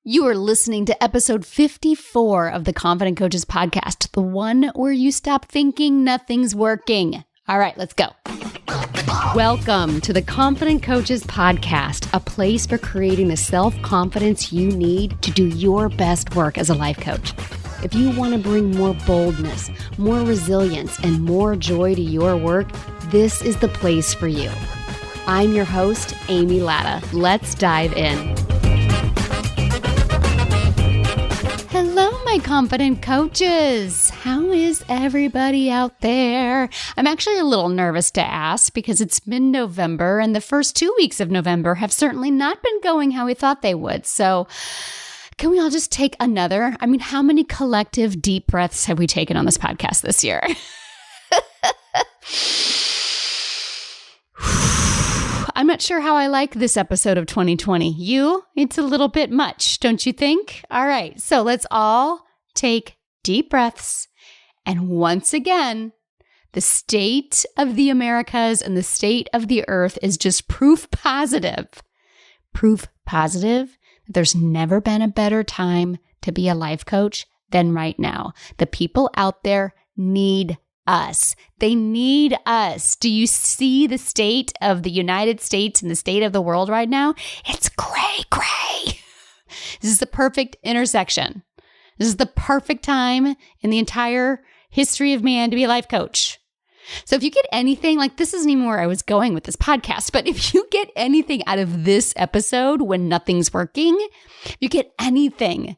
You are listening to episode 54 of the Confident Coaches podcast, the one where you stop thinking nothing's working. All right, let's go. Welcome to the Confident Coaches podcast, a place for creating the self-confidence you need to do your best work as a life coach. If you want to bring more boldness, more resilience, and more joy to your work, this is the place for you. I'm your host, Amy Latta. Let's dive in. Hello, my confident coaches. How is everybody out there? I'm actually a little nervous to ask because it's mid-November and the first 2 weeks of November have certainly not been going how we thought they would. So can we all just take another? How many collective deep breaths have we taken on this podcast this year? I'm not sure how I like this episode of 2020. It's a little bit much, don't you think? All right, so let's all take deep breaths. And once again, the state of the Americas and the state of the earth is just proof positive that there's never been a better time to be a life coach than right now. The people out there need us. They need us. Do you see the state of the United States and the state of the world right now? It's gray. This is the perfect intersection. This is the perfect time in the entire history of man to be a life coach. So if you get anything, this isn't even where I was going with this podcast, but if you get anything out of this episode when nothing's working, if you get anything,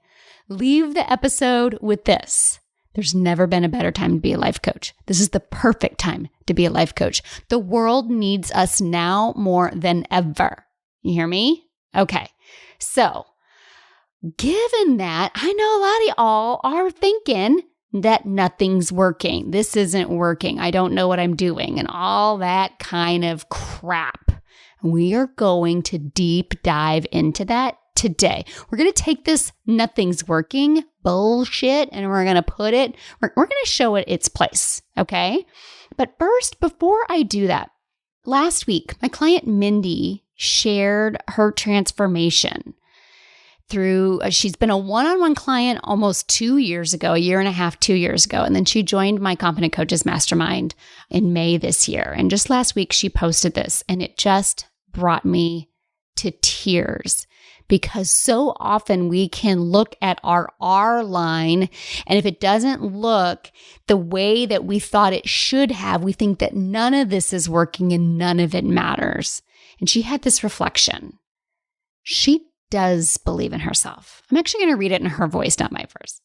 leave the episode with this. There's never been a better time to be a life coach. This is the perfect time to be a life coach. The world needs us now more than ever. You hear me? Okay. So, given that, I know a lot of y'all are thinking that nothing's working. This isn't working. I don't know what I'm doing and all that kind of crap. We are going to deep dive into that today. We're going to take this nothing's working bullshit and we're going to show it its place. Okay. But first, before I do that, last week, my client Mindy shared her transformation she's been a one-on-one client almost 2 years ago, a year and a half, 2 years ago. And then she joined my Confident Coaches Mastermind in May this year. And just last week, she posted this and it just brought me to tears. Because so often we can look at our R line, and if it doesn't look the way that we thought it should have, we think that none of this is working and none of it matters. And she had this reflection. She does believe in herself. I'm actually going to read it in her voice, not my voice.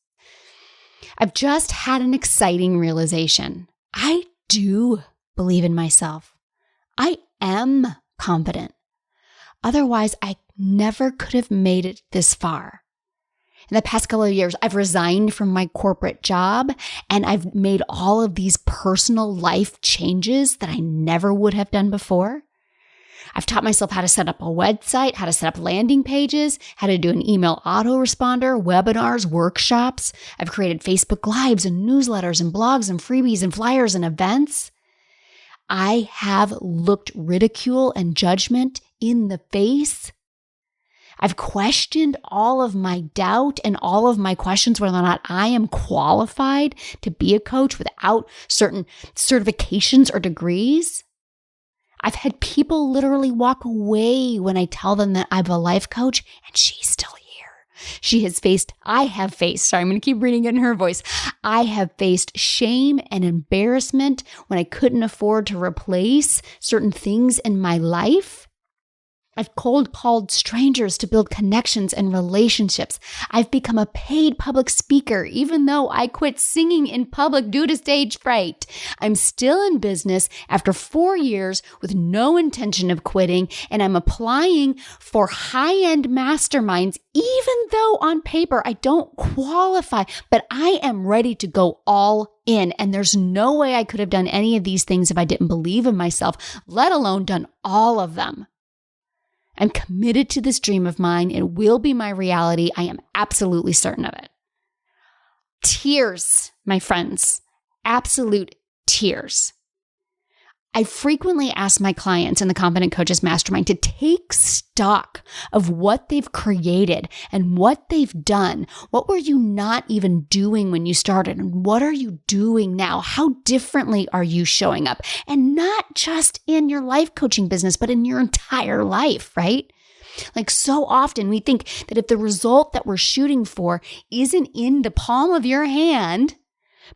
I've just had an exciting realization. I do believe in myself. I am confident. Otherwise, I never could have made it this far. In the past couple of years, I've resigned from my corporate job and I've made all of these personal life changes that I never would have done before. I've taught myself how to set up a website, how to set up landing pages, how to do an email autoresponder, webinars, workshops. I've created Facebook Lives and newsletters and blogs and freebies and flyers and events. I have looked ridicule and judgment in the face. I've questioned all of my doubt and all of my questions whether or not I am qualified to be a coach without certain certifications or degrees. I've had people literally walk away when I tell them that I'm a life coach and she's still here. I have faced, I'm going to keep reading it in her voice. I have faced shame and embarrassment when I couldn't afford to replace certain things in my life. I've cold called strangers to build connections and relationships. I've become a paid public speaker, even though I quit singing in public due to stage fright. I'm still in business after 4 years with no intention of quitting, and I'm applying for high-end masterminds, even though on paper I don't qualify, but I am ready to go all in. And there's no way I could have done any of these things if I didn't believe in myself, let alone done all of them. I'm committed to this dream of mine. It will be my reality. I am absolutely certain of it. Tears, my friends, absolute tears. I frequently ask my clients in the Confident Coaches Mastermind to take stock of what they've created and what they've done. What were you not even doing when you started? And what are you doing now? How differently are you showing up? And not just in your life coaching business, but in your entire life, right? Like so often we think that if the result that we're shooting for isn't in the palm of your hand,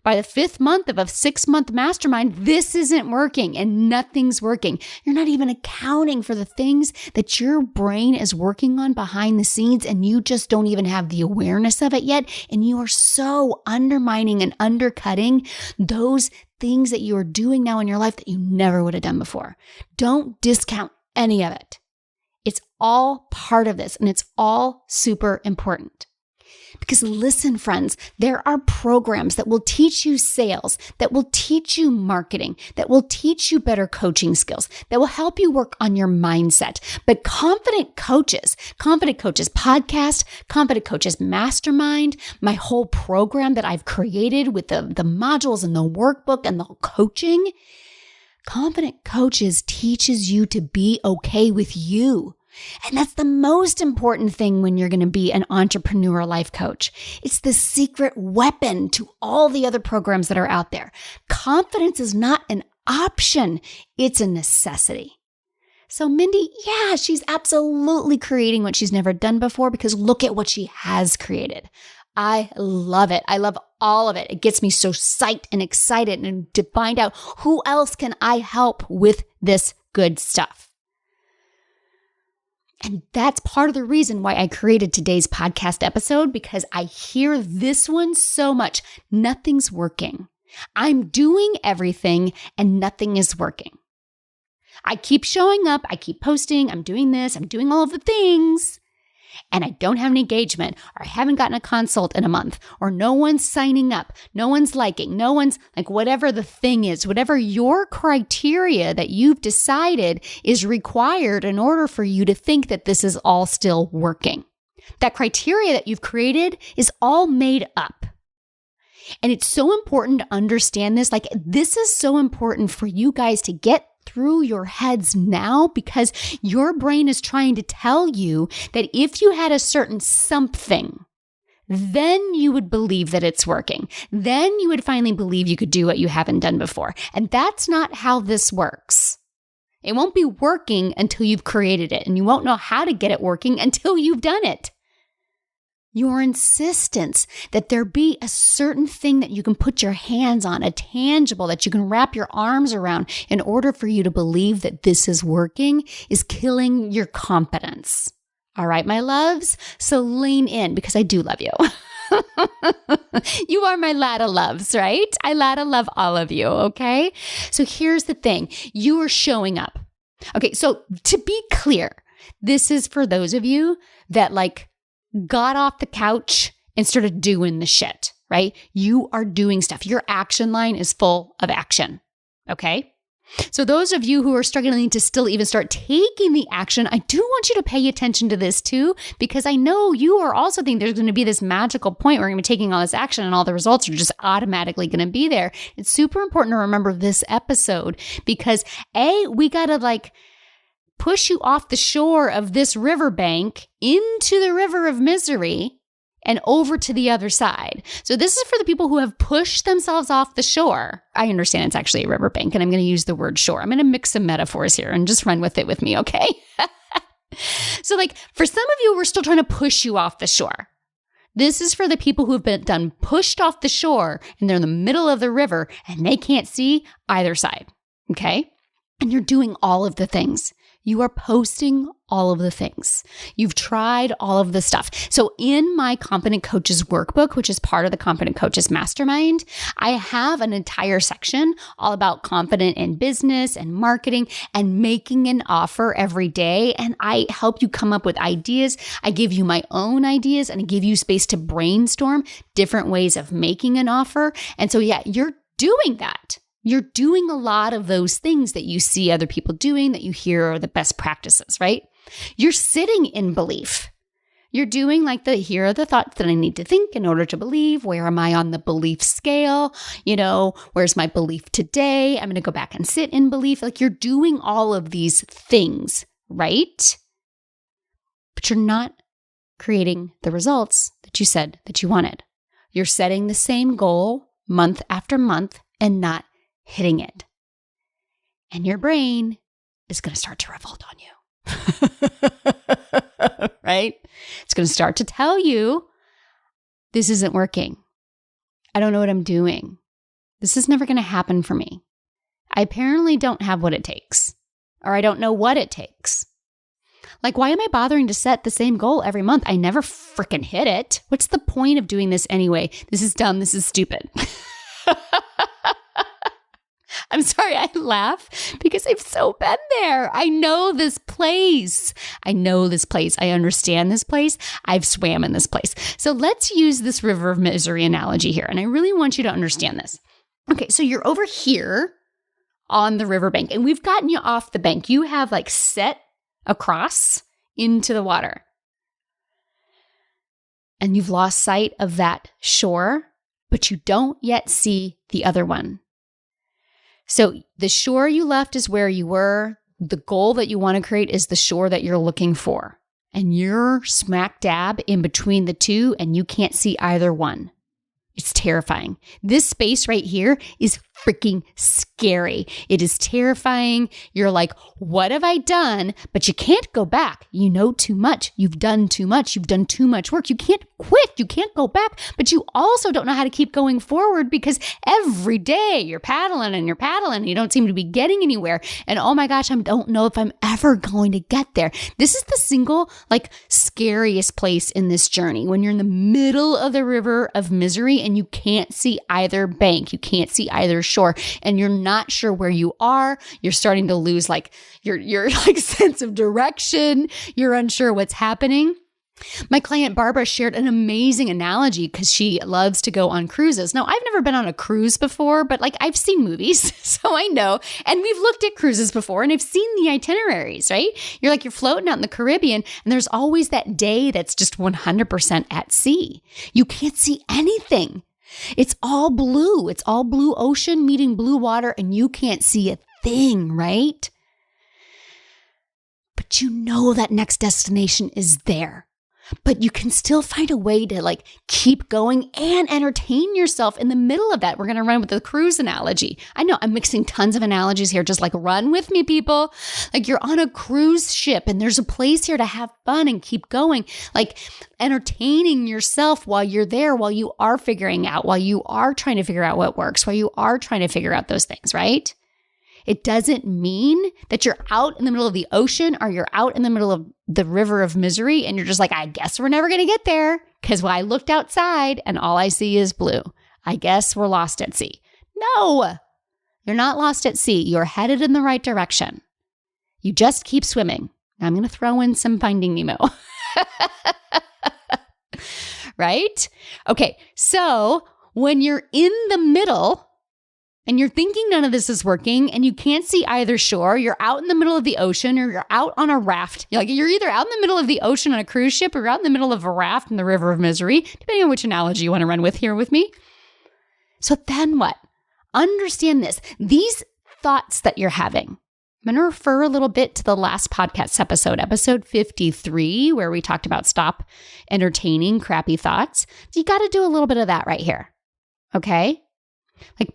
by the 5th month of a 6-month mastermind, this isn't working and nothing's working. You're not even accounting for the things that your brain is working on behind the scenes and you just don't even have the awareness of it yet. And you are so undermining and undercutting those things that you are doing now in your life that you never would have done before. Don't discount any of it. It's all part of this and it's all super important. Because listen, friends, there are programs that will teach you sales, that will teach you marketing, that will teach you better coaching skills, that will help you work on your mindset. But Confident Coaches Podcast, Confident Coaches Mastermind, my whole program that I've created with the modules and the workbook and the coaching, Confident Coaches teaches you to be okay with you. And that's the most important thing when you're going to be an entrepreneur life coach. It's the secret weapon to all the other programs that are out there. Confidence is not an option. It's a necessity. So Mindy, yeah, she's absolutely creating what she's never done before because look at what she has created. I love it. I love all of it. It gets me so psyched and excited and to find out who else can I help with this good stuff. And that's part of the reason why I created today's podcast episode, because I hear this one so much. Nothing's working. I'm doing everything and nothing is working. I keep showing up. I keep posting. I'm doing this. I'm doing all of the things. And I don't have an engagement, or I haven't gotten a consult in a month, or no one's signing up, no one's liking, no one's like whatever the thing is, whatever your criteria that you've decided is required in order for you to think that this is all still working. That criteria that you've created is all made up. And it's so important to understand this. Like, this is so important for you guys to get through your heads now, because your brain is trying to tell you that if you had a certain something, then you would believe that it's working. Then you would finally believe you could do what you haven't done before. And that's not how this works. It won't be working until you've created it, and you won't know how to get it working until you've done it. Your insistence that there be a certain thing that you can put your hands on, a tangible that you can wrap your arms around in order for you to believe that this is working, is killing your confidence. All right, my loves? So lean in, because I do love you. You are my Lada loves, right? I Lada love all of you, okay? So here's the thing. You are showing up. Okay, so to be clear, this is for those of you that got off the couch and started doing the shit, right? You are doing stuff. Your action line is full of action, okay? So those of you who are struggling to still even start taking the action, I do want you to pay attention to this too, because I know you are also thinking there's going to be this magical point where you're going to be taking all this action and all the results are just automatically going to be there. It's super important to remember this episode because we got to push you off the shore of this riverbank into the river of misery and over to the other side. So this is for the people who have pushed themselves off the shore. I understand it's actually a riverbank, and I'm going to use the word shore. I'm going to mix some metaphors here and just run with it with me, okay? So for some of you, we're still trying to push you off the shore. This is for the people who have been pushed off the shore and they're in the middle of the river and they can't see either side, okay? And you're doing all of the things. You are posting all of the things. You've tried all of the stuff. So in my Confident Coaches workbook, which is part of the Confident Coaches Mastermind, I have an entire section all about confident in business and marketing and making an offer every day. And I help you come up with ideas. I give you my own ideas and I give you space to brainstorm different ways of making an offer. And so, yeah, you're doing that. You're doing a lot of those things that you see other people doing, that you hear are the best practices, right? You're sitting in belief. You're doing like here are the thoughts that I need to think in order to believe. Where am I on the belief scale? Where's my belief today? I'm going to go back and sit in belief. Like you're doing all of these things, right? But you're not creating the results that you said that you wanted. You're setting the same goal month after month and not hitting it. And your brain is going to start to revolt on you. Right? It's going to start to tell you, this isn't working. I don't know what I'm doing. This is never going to happen for me. I apparently don't have what it takes, or I don't know what it takes. Like, why am I bothering to set the same goal every month? I never freaking hit it. What's the point of doing this anyway? This is dumb. This is stupid. I'm sorry, I laugh because I've so been there. I know this place. I understand this place. I've swam in this place. So let's use this river of misery analogy here. And I really want you to understand this. Okay, so you're over here on the riverbank and we've gotten you off the bank. You have like set across into the water. And you've lost sight of that shore, but you don't yet see the other one. So the shore you left is where you were. The goal that you want to create is the shore that you're looking for. And you're smack dab in between the two and you can't see either one. It's terrifying. This space right here is freaking scary. It is terrifying. You're like, what have I done? But you can't go back. You know too much. You've done too much. You've done too much work. You can't quit. You can't go back. But you also don't know how to keep going forward because every day you're paddling and you don't seem to be getting anywhere. And oh my gosh, I don't know if I'm ever going to get there. This is the single scariest place in this journey when you're in the middle of the river of misery and you can't see either bank. You can't see either shore and you're not sure where you are. You're starting to lose your sense of direction. You're unsure what's happening. My client Barbara shared an amazing analogy because she loves to go on cruises. Now, I've never been on a cruise before, but I've seen movies, so I know. And we've looked at cruises before and I've seen the itineraries, right? You're floating out in the Caribbean and there's always that day that's just 100% at sea. You can't see anything. It's all blue. It's all blue ocean meeting blue water and you can't see a thing, right? But you know that next destination is there. But you can still find a way to keep going and entertain yourself in the middle of that. We're going to run with the cruise analogy. I know I'm mixing tons of analogies here. Just run with me, people. You're on a cruise ship and there's a place here to have fun and keep going. Entertaining yourself while you're there, while you are figuring out, while you are trying to figure out what works, while you are trying to figure out those things, right? It doesn't mean that you're out in the middle of the ocean or you're out in the middle of the river of misery and you're just I guess we're never going to get there because I looked outside and all I see is blue. I guess we're lost at sea. No, you're not lost at sea. You're headed in the right direction. You just keep swimming. Now I'm going to throw in some Finding Nemo. Right? Okay, so when you're in the middle and you're thinking none of this is working and you can't see either shore, you're out in the middle of the ocean or you're out on a raft. You're either out in the middle of the ocean on a cruise ship or you're out in the middle of a raft in the river of misery, depending on which analogy you want to run with here with me. So then what? Understand this. These thoughts that you're having, I'm going to refer a little bit to the last podcast episode 53, where we talked about stop entertaining crappy thoughts. You got to do a little bit of that right here. Okay?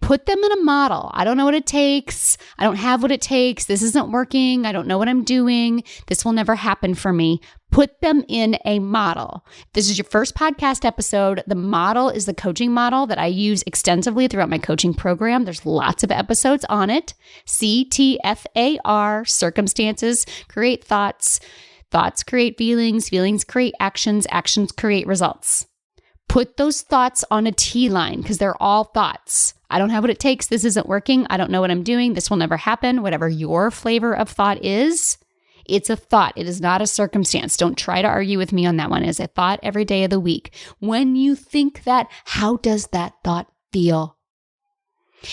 Put them in a model. I don't know what it takes. I don't have what it takes. This isn't working. I don't know what I'm doing. This will never happen for me. Put them in a model. If this is your first podcast episode, the model is the coaching model that I use extensively throughout my coaching program. There's lots of episodes on it. CTFAR, circumstances create thoughts. Thoughts create feelings. Feelings create actions. Actions create results. Put those thoughts on a T line because they're all thoughts. I don't have what it takes. This isn't working. I don't know what I'm doing. This will never happen. Whatever your flavor of thought is, it's a thought. It is not a circumstance. Don't try to argue with me on that one. It's a thought every day of the week. When you think that, how does that thought feel?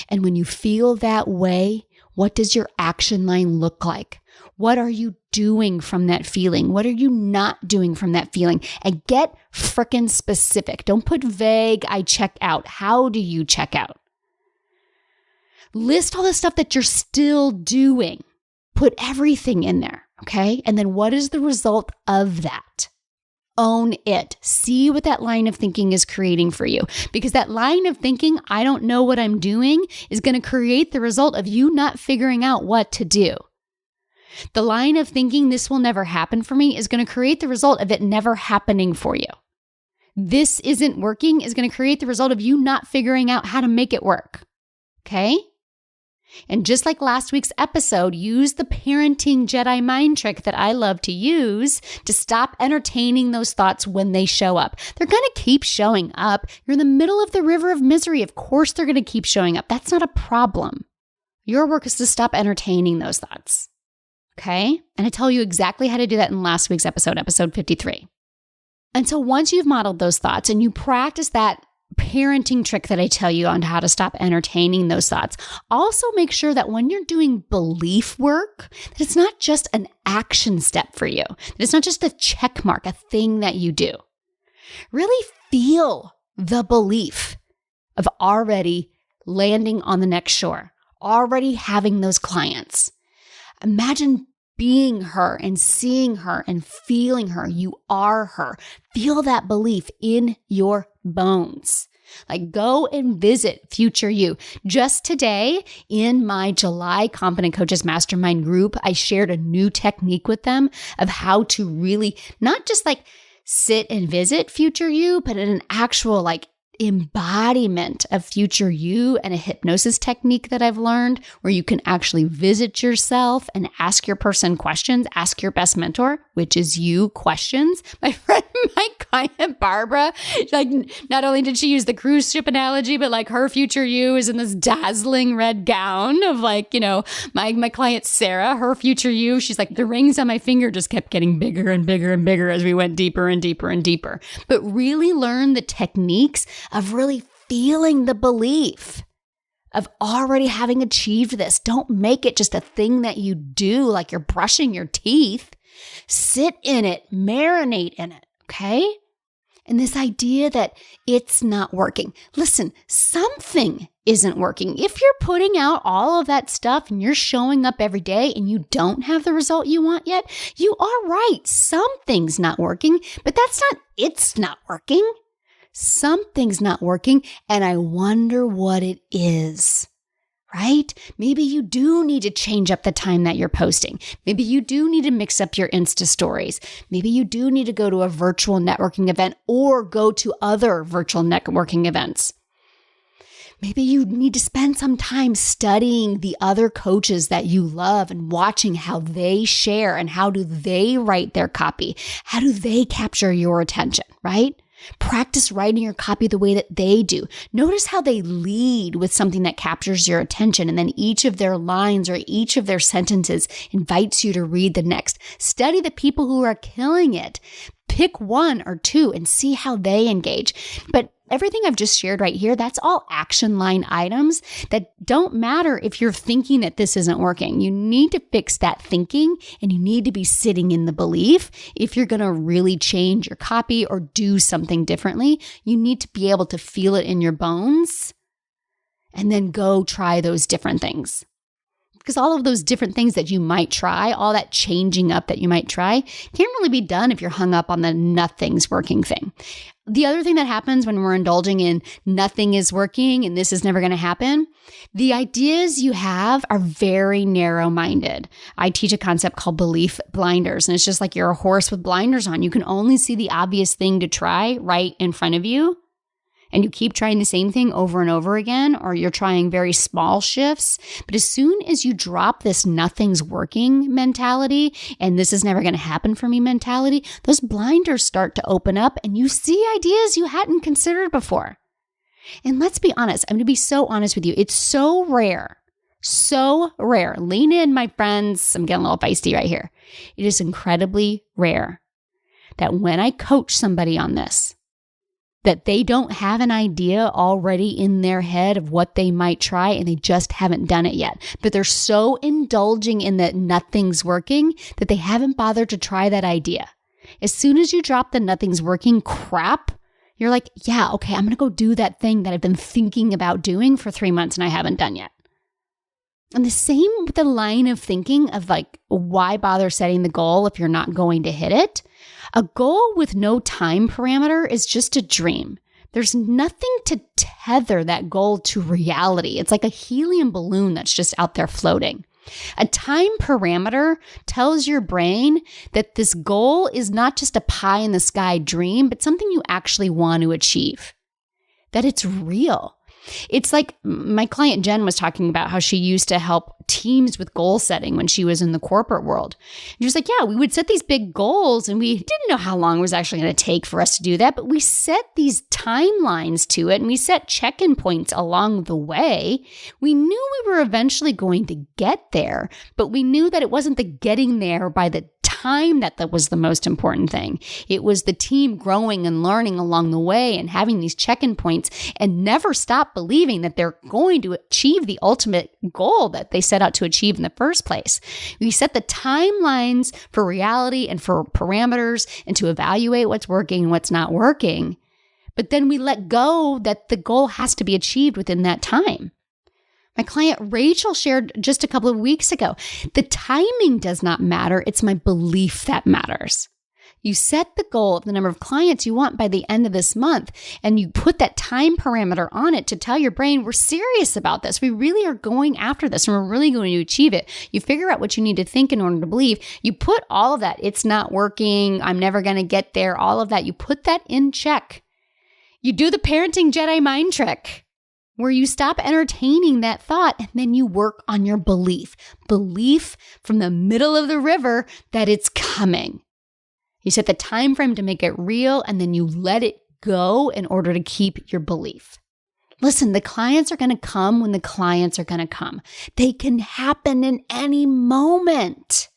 And when you feel that way, what does your action line look like? What are you doing from that feeling? What are you not doing from that feeling? And get frickin' specific. Don't put vague, I check out. How do you check out? List all the stuff that you're still doing. Put everything in there, okay? And then what is the result of that? Own it. See what that line of thinking is creating for you. Because that line of thinking, I don't know what I'm doing, is going to create the result of you not figuring out what to do. The line of thinking, this will never happen for me, is going to create the result of it never happening for you. This isn't working is going to create the result of you not figuring out how to make it work. Okay? And just like last week's episode, use the parenting Jedi mind trick that I love to use to stop entertaining those thoughts when they show up. They're going to keep showing up. You're in the middle of the river of misery. Of course, they're going to keep showing up. That's not a problem. Your work is to stop entertaining those thoughts. Okay? And I tell you exactly how to do that in last week's episode 53. And so once you've modeled those thoughts and you practice that parenting trick that I tell you on how to stop entertaining those thoughts, also make sure that when you're doing belief work, that it's not just an action step for you. That it's not just a check mark, a thing that you do. Really feel the belief of already landing on the next shore, already having those clients. Imagine being her and seeing her and feeling her. You are her. Feel that belief in your bones. Like go and visit future you. Just today in my July Confident Coaches Mastermind group, I shared a new technique with them of how to really not just like sit and visit future you, but an actual like embodiment of future you and a hypnosis technique that I've learned where you can actually visit yourself and ask your person questions, ask your best mentor, which is you, questions. My friend, my client Barbara, like not only did she use the cruise ship analogy, but like her future you is in this dazzling red gown of like, you know, my client Sarah, her future you, she's like the rings on my finger just kept getting bigger and bigger and bigger as we went deeper and deeper and deeper. But really learn the techniques of really feeling the belief of already having achieved this. Don't make it just a thing that you do like you're brushing your teeth. Sit in it, marinate in it, okay? And this idea that it's not working. Listen, something isn't working. If you're putting out all of that stuff and you're showing up every day and you don't have the result you want yet, you are right. Something's not working, but that's not, it's not working. Something's not working, and I wonder what it is, right? Maybe you do need to change up the time that you're posting. Maybe you do need to mix up your Insta stories. Maybe you do need to go to a virtual networking event or go to other virtual networking events. Maybe you need to spend some time studying the other coaches that you love and watching how they share and how do they write their copy. How do they capture your attention, right? Practice writing your copy the way that they do. Notice how they lead with something that captures your attention, and then each of their lines or each of their sentences invites you to read the next. Study the people who are killing it. Pick one or two and see how they engage. But everything I've just shared right here, that's all action line items that don't matter if you're thinking that this isn't working. You need to fix that thinking and you need to be sitting in the belief. If you're going to really change your copy or do something differently, you need to be able to feel it in your bones and then go try those different things. Because all of those different things that you might try, all that changing up that you might try, can't really be done if you're hung up on the nothing's working thing. The other thing that happens when we're indulging in nothing is working and this is never going to happen, the ideas you have are very narrow-minded. I teach a concept called belief blinders, and it's just like you're a horse with blinders on. You can only see the obvious thing to try right in front of you. And you keep trying the same thing over and over again, or you're trying very small shifts. But as soon as you drop this nothing's working mentality, and this is never going to happen for me mentality, those blinders start to open up and you see ideas you hadn't considered before. And let's be honest, I'm going to be so honest with you. It's so rare. So rare. Lean in, my friends. I'm getting a little feisty right here. It is incredibly rare that when I coach somebody on this, that they don't have an idea already in their head of what they might try and they just haven't done it yet. But they're so indulging in that nothing's working that they haven't bothered to try that idea. As soon as you drop the nothing's working crap, you're like, yeah, okay, I'm going to go do that thing that I've been thinking about doing for 3 months and I haven't done yet. And the same with the line of thinking of like, why bother setting the goal if you're not going to hit it? A goal with no time parameter is just a dream. There's nothing to tether that goal to reality. It's like a helium balloon that's just out there floating. A time parameter tells your brain that this goal is not just a pie in the sky dream, but something you actually want to achieve, that it's real. It's like my client Jen was talking about how she used to help teams with goal setting when she was in the corporate world. And she was like, yeah, we would set these big goals and we didn't know how long it was actually going to take for us to do that, but we set these timelines to it and we set check-in points along the way. We knew we were eventually going to get there, but we knew that it wasn't the getting there by the time that was the most important thing. It was the team growing and learning along the way and having these check-in points and never stop believing that they're going to achieve the ultimate goal that they set out to achieve in the first place. We set the timelines for reality and for parameters and to evaluate what's working and what's not working. But then we let go that the goal has to be achieved within that time. My client Rachel shared just a couple of weeks ago, the timing does not matter. It's my belief that matters. You set the goal of the number of clients you want by the end of this month, and you put that time parameter on it to tell your brain, we're serious about this. We really are going after this, and we're really going to achieve it. You figure out what you need to think in order to believe. You put all of that, it's not working, I'm never going to get there, all of that, you put that in check. You do the parenting Jedi mind trick, where you stop entertaining that thought and then you work on your belief. Belief from the middle of the river that it's coming. You set the time frame to make it real and then you let it go in order to keep your belief. Listen, the clients are going to come when the clients are going to come. They can happen in any moment.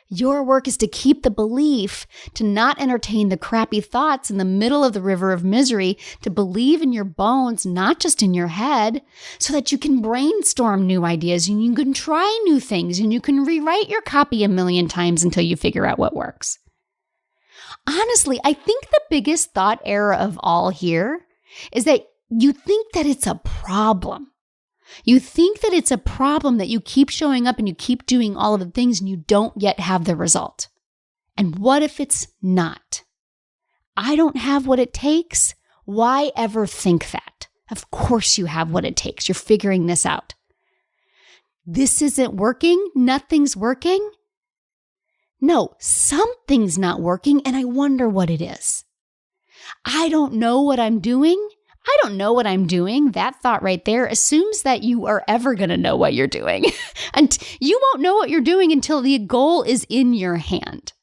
Your work is to keep the belief, to not entertain the crappy thoughts in the middle of the river of misery, to believe in your bones, not just in your head, so that you can brainstorm new ideas and you can try new things and you can rewrite your copy a million times until you figure out what works. Honestly, I think the biggest thought error of all here is that you think that it's a problem. You think that it's a problem that you keep showing up and you keep doing all of the things and you don't yet have the result. And what if it's not? I don't have what it takes. Why ever think that? Of course you have what it takes. You're figuring this out. This isn't working. Nothing's working. No, something's not working and I wonder what it is. I don't know what I'm doing. I don't know what I'm doing. That thought right there assumes that you are ever going to know what you're doing. And you won't know what you're doing until the goal is in your hand.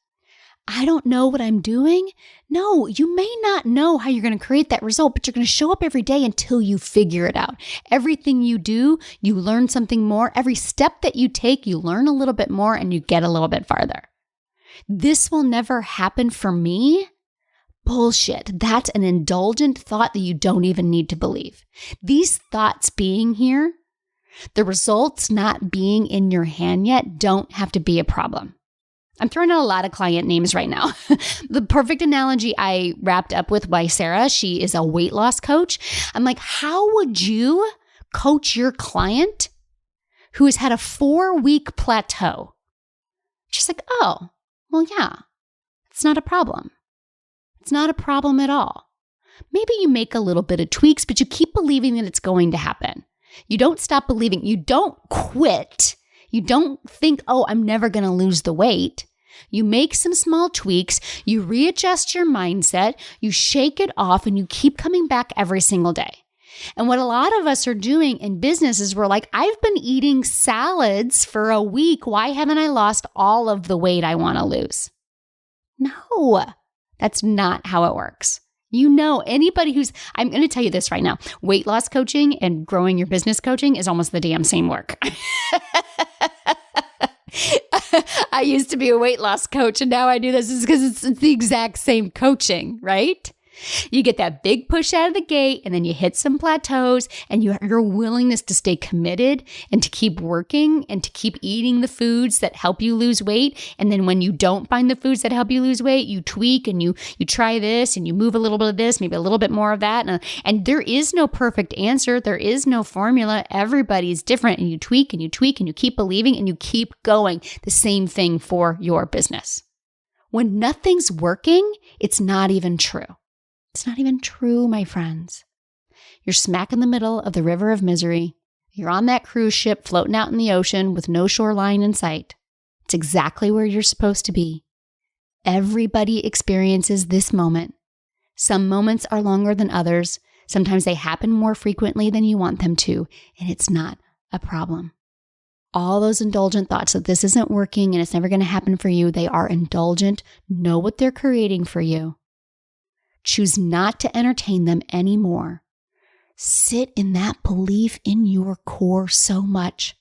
I don't know what I'm doing. No, you may not know how you're going to create that result, but you're going to show up every day until you figure it out. Everything you do, you learn something more. Every step that you take, you learn a little bit more and you get a little bit farther. This will never happen for me. Bullshit. That's an indulgent thought that you don't even need to believe. These thoughts being here, the results not being in your hand yet, don't have to be a problem. I'm throwing out a lot of client names right now. The perfect analogy I wrapped up with by Sarah, she is a weight loss coach. I'm like, how would you coach your client who has had a 4-week plateau? She's like, oh, well, yeah, it's not a problem. It's not a problem at all. Maybe you make a little bit of tweaks, but you keep believing that it's going to happen. You don't stop believing. You don't quit. You don't think, oh, I'm never going to lose the weight. You make some small tweaks. You readjust your mindset. You shake it off and you keep coming back every single day. And what a lot of us are doing in business is we're like, I've been eating salads for a week. Why haven't I lost all of the weight I want to lose? No. That's not how it works. You know, anybody I'm going to tell you this right now, weight loss coaching and growing your business coaching is almost the damn same work. I used to be a weight loss coach and now I do this because it's the exact same coaching, right? You get that big push out of the gate, and then you hit some plateaus, and your willingness to stay committed and to keep working and to keep eating the foods that help you lose weight. And then when you don't find the foods that help you lose weight, you tweak and you try this and you move a little bit of this, maybe a little bit more of that. And there is no perfect answer. There is no formula. Everybody's different, and you tweak and you tweak and you keep believing and you keep going. The same thing for your business. When nothing's working, it's not even true. It's not even true, my friends. You're smack in the middle of the river of misery. You're on that cruise ship floating out in the ocean with no shoreline in sight. It's exactly where you're supposed to be. Everybody experiences this moment. Some moments are longer than others. Sometimes they happen more frequently than you want them to, and it's not a problem. All those indulgent thoughts that this isn't working and it's never going to happen for you, they are indulgent. Know what they're creating for you. Choose not to entertain them anymore. Sit in that belief in your core so much.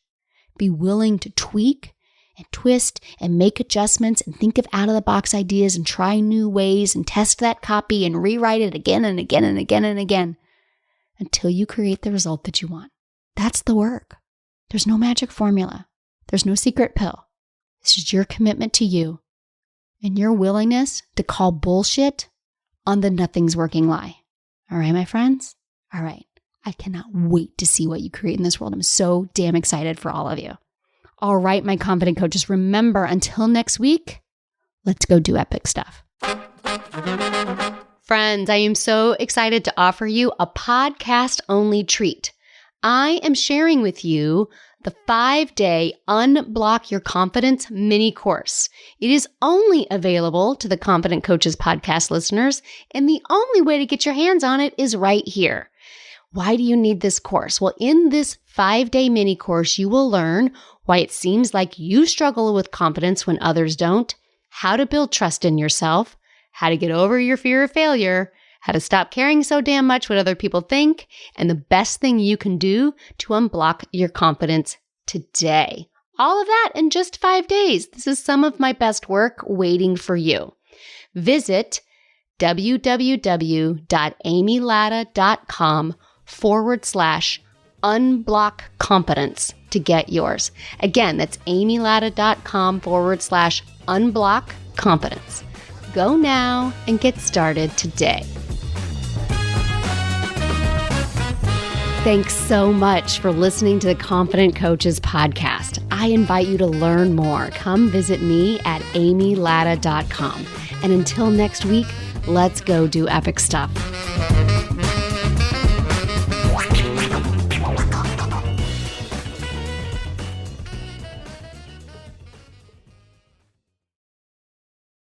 Be willing to tweak and twist and make adjustments and think of out-of-the-box ideas and try new ways and test that copy and rewrite it again and again and again and again until you create the result that you want. That's the work. There's no magic formula. There's no secret pill. This is your commitment to you and your willingness to call bullshit on the nothing's working lie. All right, my friends? All right. I cannot wait to see what you create in this world. I'm so damn excited for all of you. All right, my confident coaches, remember, until next week, let's go do epic stuff. Friends, I am so excited to offer you a podcast-only treat. I am sharing with you the 5-day Unblock Your Confidence mini course. It is only available to the Confident Coaches podcast listeners, and the only way to get your hands on it is right here. Why do you need this course? Well, in this 5-day mini course, you will learn why it seems like you struggle with confidence when others don't, how to build trust in yourself, how to get over your fear of failure, how to stop caring so damn much what other people think, and the best thing you can do to unblock your confidence today. All of that in just 5 days. This is some of my best work waiting for you. Visit www.amylatta.com/unblock confidence to get yours. Again, that's amylatta.com/unblock confidence. Go now and get started today. Thanks so much for listening to the Confident Coaches podcast. I invite you to learn more. Come visit me at amylatta.com. And until next week, let's go do epic stuff.